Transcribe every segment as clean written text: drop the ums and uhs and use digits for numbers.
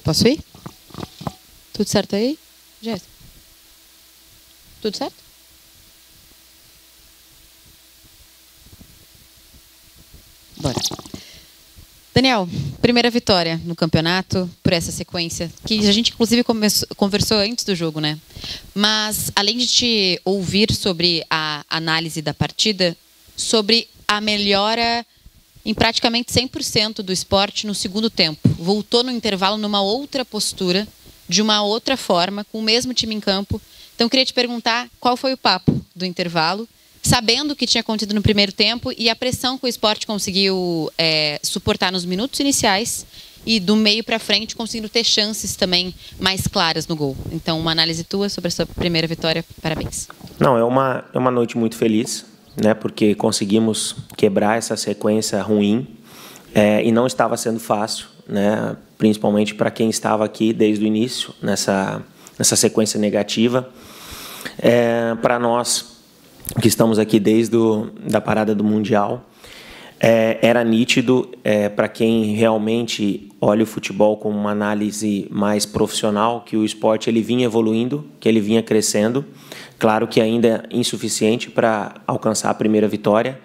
Posso ir? Tudo certo aí? Jéssica? Tudo certo? Bora. Daniel, primeira vitória no campeonato, por essa sequência, que a gente inclusive conversou antes do jogo, né? Mas, além de te ouvir sobre a análise da partida, sobre a melhora em praticamente 100% do esporte no segundo tempo. Voltou no intervalo numa outra postura, de uma outra forma, com o mesmo time em campo. Então, eu queria te perguntar qual foi o papo do intervalo, sabendo o que tinha acontecido no primeiro tempo e a pressão que o esporte conseguiu suportar nos minutos iniciais e do meio para frente conseguindo ter chances também mais claras no gol. Então, uma análise tua sobre a sua primeira vitória. Parabéns. Não, é uma noite muito feliz, né, porque conseguimos quebrar essa sequência ruim e não estava sendo fácil, né, principalmente para quem estava aqui desde o início, nessa sequência negativa. Para nós que estamos aqui desde da parada do Mundial, era nítido para quem realmente olha o futebol com uma análise mais profissional que o esporte ele vinha evoluindo, que ele vinha crescendo. Claro que ainda é insuficiente para alcançar a primeira vitória.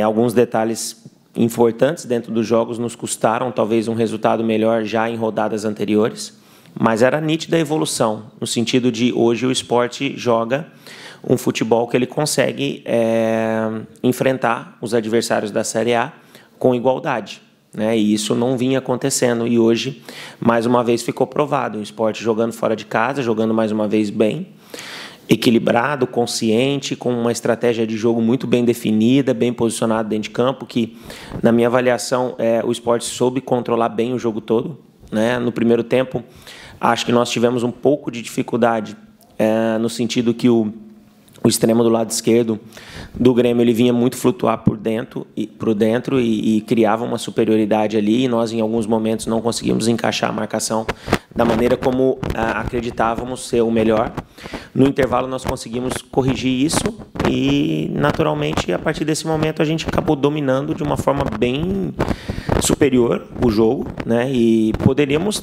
Alguns detalhes importantes dentro dos jogos nos custaram talvez um resultado melhor já em rodadas anteriores, mas era nítida a evolução, no sentido de hoje o esporte joga um futebol que ele consegue enfrentar os adversários da Série A com igualdade, né? E isso não vinha acontecendo e hoje, mais uma vez, ficou provado. O esporte jogando fora de casa, jogando mais uma vez bem, equilibrado, consciente, com uma estratégia de jogo muito bem definida, bem posicionado dentro de campo, que, na minha avaliação, o esporte soube controlar bem o jogo todo, né? No primeiro tempo, acho que nós tivemos um pouco de dificuldade no sentido que o extremo do lado esquerdo do Grêmio ele vinha muito flutuar por dentro e criava uma superioridade ali, e nós em alguns momentos não conseguimos encaixar a marcação da maneira como acreditávamos ser o melhor. No intervalo nós conseguimos corrigir isso e naturalmente a partir desse momento a gente acabou dominando de uma forma bem superior o jogo, né? E poderíamos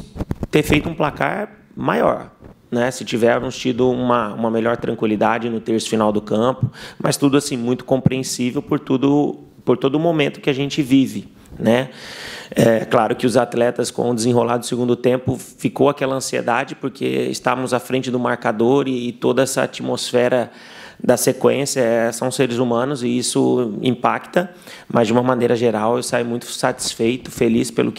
ter feito um placar maior, né, se tivermos tido uma melhor tranquilidade no terço final do campo, mas tudo assim muito compreensível por todo o momento que a gente vive, né? Claro que os atletas, com o desenrolar do segundo tempo, ficou aquela ansiedade porque estávamos à frente do marcador e toda essa atmosfera da sequência são seres humanos e isso impacta, mas de uma maneira geral eu saio muito satisfeito, feliz pelo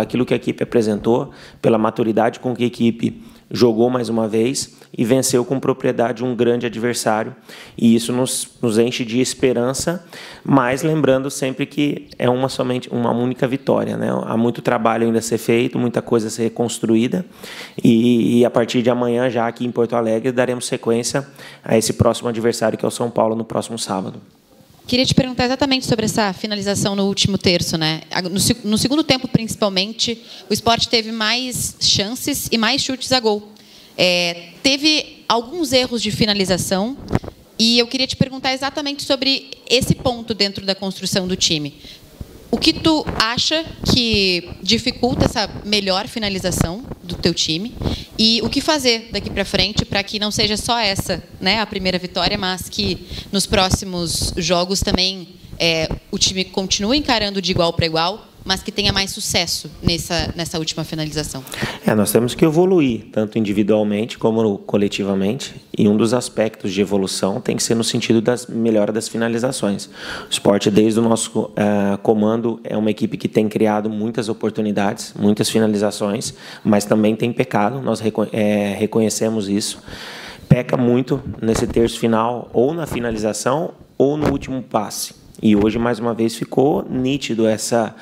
aquilo que a equipe apresentou, pela maturidade com que a equipe jogou mais uma vez e venceu com propriedade um grande adversário, e isso nos enche de esperança, mas lembrando sempre que é somente uma única vitória, né? Há muito trabalho ainda a ser feito, muita coisa a ser reconstruída, e a partir de amanhã, já aqui em Porto Alegre, daremos sequência a esse próximo adversário que é o São Paulo no próximo sábado. Queria te perguntar exatamente sobre essa finalização no último terço, né? No segundo tempo, principalmente, o esporte teve mais chances e mais chutes a gol. Teve alguns erros de finalização e eu queria te perguntar exatamente sobre esse ponto dentro da construção do time. O que tu acha que dificulta essa melhor finalização do teu time e o que fazer daqui para frente para que não seja só essa, né, a primeira vitória, mas que nos próximos jogos também o time continue encarando de igual para igual, mas que tenha mais sucesso nessa última finalização? Nós temos que evoluir, tanto individualmente como coletivamente, e um dos aspectos de evolução tem que ser no sentido da melhora das finalizações. O esporte, desde o nosso comando, é uma equipe que tem criado muitas oportunidades, muitas finalizações, mas também tem pecado, nós reconhecemos isso. Peca muito nesse terço final, ou na finalização, ou no último passe. E hoje, mais uma vez, ficou nítido essa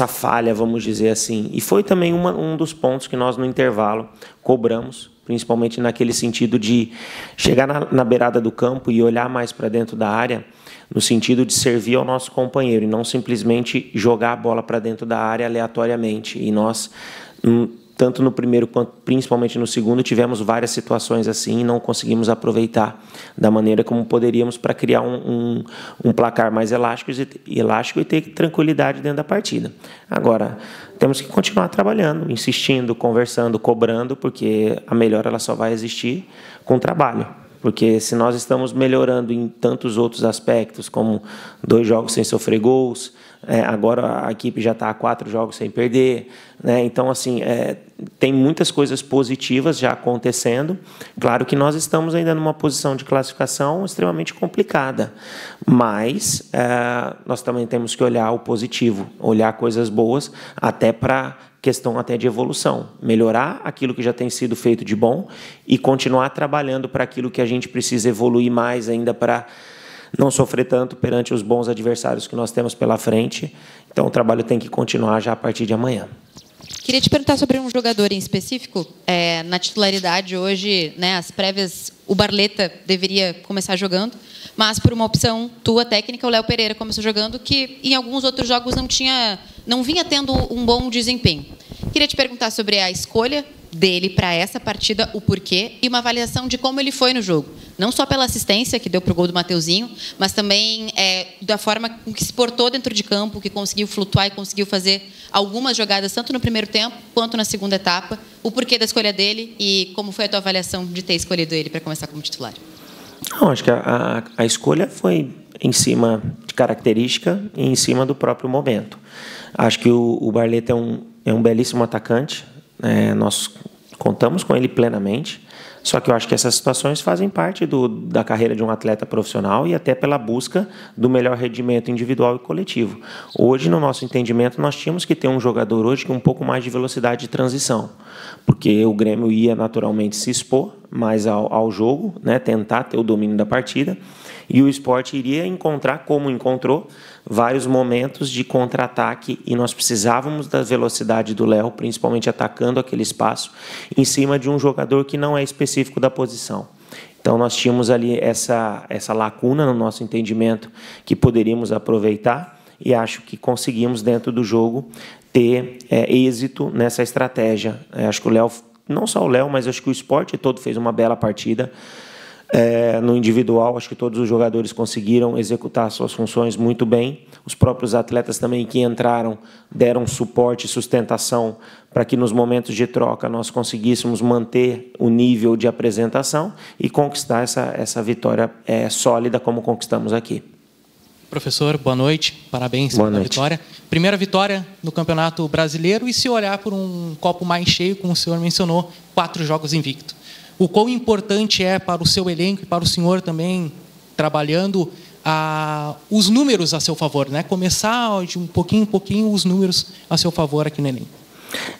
falha, vamos dizer assim. E foi também um dos pontos que nós, no intervalo, cobramos, principalmente naquele sentido de chegar na beirada do campo e olhar mais para dentro da área, no sentido de servir ao nosso companheiro e não simplesmente jogar a bola para dentro da área aleatoriamente. E nós tanto no primeiro quanto principalmente no segundo, tivemos várias situações assim e não conseguimos aproveitar da maneira como poderíamos para criar um placar mais elástico e ter tranquilidade dentro da partida. Agora, temos que continuar trabalhando, insistindo, conversando, cobrando, porque a melhora ela só vai existir com trabalho. Porque se nós estamos melhorando em tantos outros aspectos, como 2 jogos sem sofrer gols, agora a equipe já está a 4 jogos sem perder, né? Então, assim, tem muitas coisas positivas já acontecendo. Claro que nós estamos ainda numa posição de classificação extremamente complicada, mas nós também temos que olhar o positivo, olhar coisas boas, até para questão até de evolução, melhorar aquilo que já tem sido feito de bom e continuar trabalhando para aquilo que a gente precisa evoluir mais ainda para não sofrer tanto perante os bons adversários que nós temos pela frente. Então, o trabalho tem que continuar já a partir de amanhã. Queria te perguntar sobre um jogador em específico. Na titularidade hoje, né, as prévias, o Barleta deveria começar jogando, mas por uma opção tua técnica, o Léo Pereira começou jogando, que em alguns outros jogos não vinha tendo um bom desempenho. Queria te perguntar sobre a escolha dele para essa partida, o porquê, e uma avaliação de como ele foi no jogo. Não só pela assistência que deu para o gol do Mateuzinho, mas também da forma com que se portou dentro de campo, que conseguiu flutuar e conseguiu fazer algumas jogadas, tanto no primeiro tempo quanto na segunda etapa. O porquê da escolha dele e como foi a tua avaliação de ter escolhido ele para começar como titular? Não, acho que a escolha foi em cima de característica e em cima do próprio momento. Acho que o Barleta é um belíssimo atacante. Nós contamos com ele plenamente, só que eu acho que essas situações fazem parte da carreira de um atleta profissional e até pela busca do melhor rendimento individual e coletivo. Hoje, no nosso entendimento, nós tínhamos que ter um jogador hoje com um pouco mais de velocidade de transição, porque o Grêmio ia naturalmente se expor mais ao jogo, né, tentar ter o domínio da partida, e o Sport iria encontrar, como encontrou, vários momentos de contra-ataque, e nós precisávamos da velocidade do Léo, principalmente atacando aquele espaço, em cima de um jogador que não é específico da posição. Então, nós tínhamos ali essa lacuna no nosso entendimento que poderíamos aproveitar, e acho que conseguimos, dentro do jogo, ter êxito nessa estratégia. Acho que o Léo, não só o Léo, mas acho que o Sport todo fez uma bela partida. No individual, acho que todos os jogadores conseguiram executar suas funções muito bem. Os próprios atletas também que entraram deram suporte e sustentação para que nos momentos de troca nós conseguíssemos manter o nível de apresentação e conquistar essa vitória sólida como conquistamos aqui. Professor, boa noite. Parabéns pela vitória. Primeira vitória no Campeonato Brasileiro, e se olhar por um copo mais cheio, como o senhor mencionou, 4 jogos invicto. O quão importante é para o seu elenco e para o senhor também, trabalhando os números a seu favor, né? Começar de um pouquinho em pouquinho os números a seu favor aqui no elenco.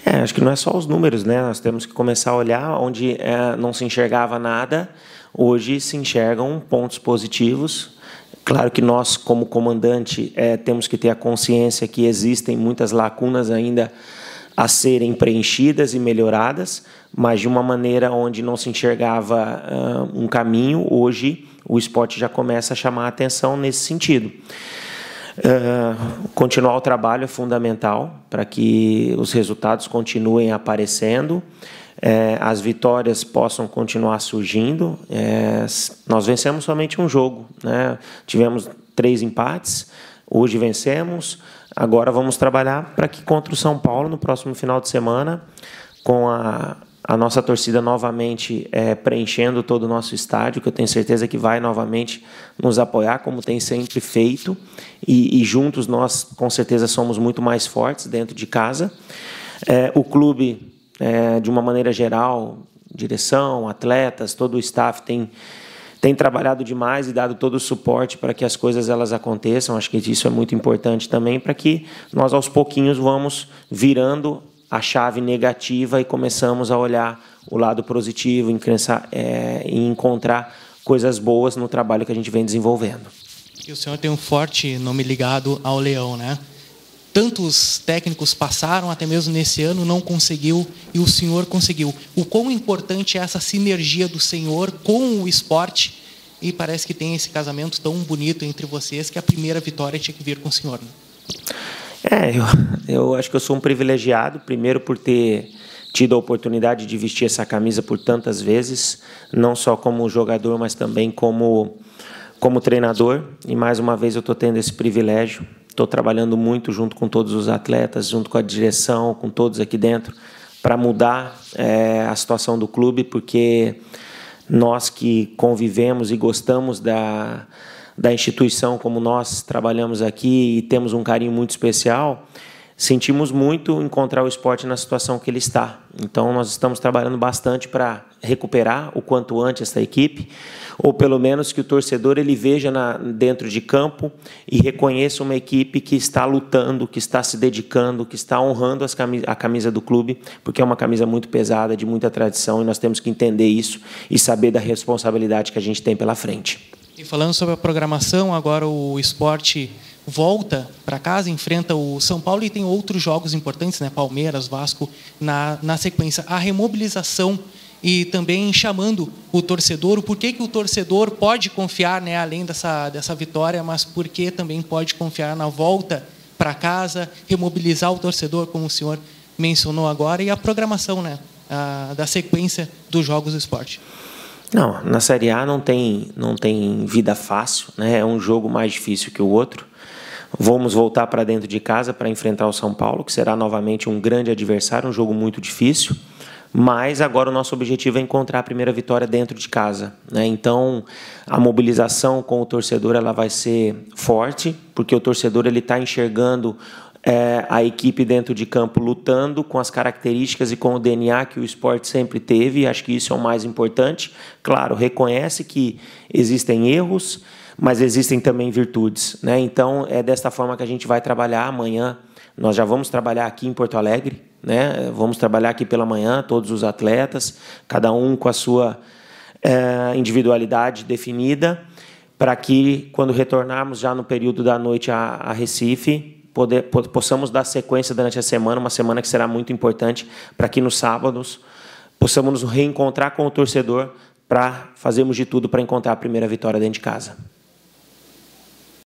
Acho que não é só os números, né? Nós temos que começar a olhar onde não se enxergava nada, hoje se enxergam pontos positivos. Claro que nós, como comandante, temos que ter a consciência que existem muitas lacunas ainda a serem preenchidas e melhoradas, mas de uma maneira onde não se enxergava um caminho, hoje o Sport já começa a chamar a atenção nesse sentido. Continuar o trabalho é fundamental para que os resultados continuem aparecendo, as vitórias possam continuar surgindo. Nós vencemos somente um jogo, né? Tivemos 3 empates, hoje vencemos. Agora vamos trabalhar para que contra o São Paulo, no próximo final de semana, com a nossa torcida novamente preenchendo todo o nosso estádio, que eu tenho certeza que vai novamente nos apoiar, como tem sempre feito, e juntos nós, com certeza, somos muito mais fortes dentro de casa. O clube, de uma maneira geral, direção, atletas, todo o staff tem trabalhado demais e dado todo o suporte para que as coisas elas aconteçam. Acho que isso é muito importante também, para que nós, aos pouquinhos, vamos virando a chave negativa e começamos a olhar o lado positivo, e encontrar coisas boas no trabalho que a gente vem desenvolvendo. E o senhor tem um forte nome ligado ao Leão, né? Tantos técnicos passaram, até mesmo nesse ano, não conseguiu, e o senhor conseguiu. O quão importante é essa sinergia do senhor com o esporte, e parece que tem esse casamento tão bonito entre vocês, que a primeira vitória tinha que vir com o senhor, né? Eu acho que eu sou um privilegiado, primeiro por ter tido a oportunidade de vestir essa camisa por tantas vezes, não só como jogador, mas também como treinador. E mais uma vez eu estou tendo esse privilégio. Estou trabalhando muito junto com todos os atletas, junto com a direção, com todos aqui dentro, para mudar a situação do clube, porque nós que convivemos e gostamos da instituição, como nós trabalhamos aqui e temos um carinho muito especial, sentimos muito encontrar o esporte na situação que ele está. Então, nós estamos trabalhando bastante para recuperar o quanto antes essa equipe, ou pelo menos que o torcedor ele veja dentro de campo e reconheça uma equipe que está lutando, que está se dedicando, que está honrando a camisa do clube, porque é uma camisa muito pesada, de muita tradição, e nós temos que entender isso e saber da responsabilidade que a gente tem pela frente. E falando sobre a programação, agora o Sport volta para casa, enfrenta o São Paulo e tem outros jogos importantes, né? Palmeiras, Vasco, na sequência. A remobilização e também chamando o torcedor, o porquê que o torcedor pode confiar, né, além dessa vitória, mas porquê também pode confiar na volta para casa, remobilizar o torcedor, como o senhor mencionou agora, e a programação, né, da sequência dos jogos do Sport. Não, na Série A não tem vida fácil, né? É um jogo mais difícil que o outro. Vamos voltar para dentro de casa para enfrentar o São Paulo, que será novamente um grande adversário, um jogo muito difícil. Mas agora o nosso objetivo é encontrar a primeira vitória dentro de casa, né? Então, a mobilização com o torcedor ela vai ser forte, porque o torcedor ele está enxergando a equipe dentro de campo lutando com as características e com o DNA que o Sport sempre teve. Acho que isso é o mais importante. Claro, reconhece que existem erros, mas existem também virtudes, né? Então, é desta forma que a gente vai trabalhar amanhã. Nós já vamos trabalhar aqui em Porto Alegre, né? Vamos trabalhar aqui pela manhã, todos os atletas, cada um com a sua individualidade definida, para que, quando retornarmos já no período da noite a Recife, possamos dar sequência durante a semana, uma semana que será muito importante, para que nos sábados possamos nos reencontrar com o torcedor para fazermos de tudo para encontrar a primeira vitória dentro de casa.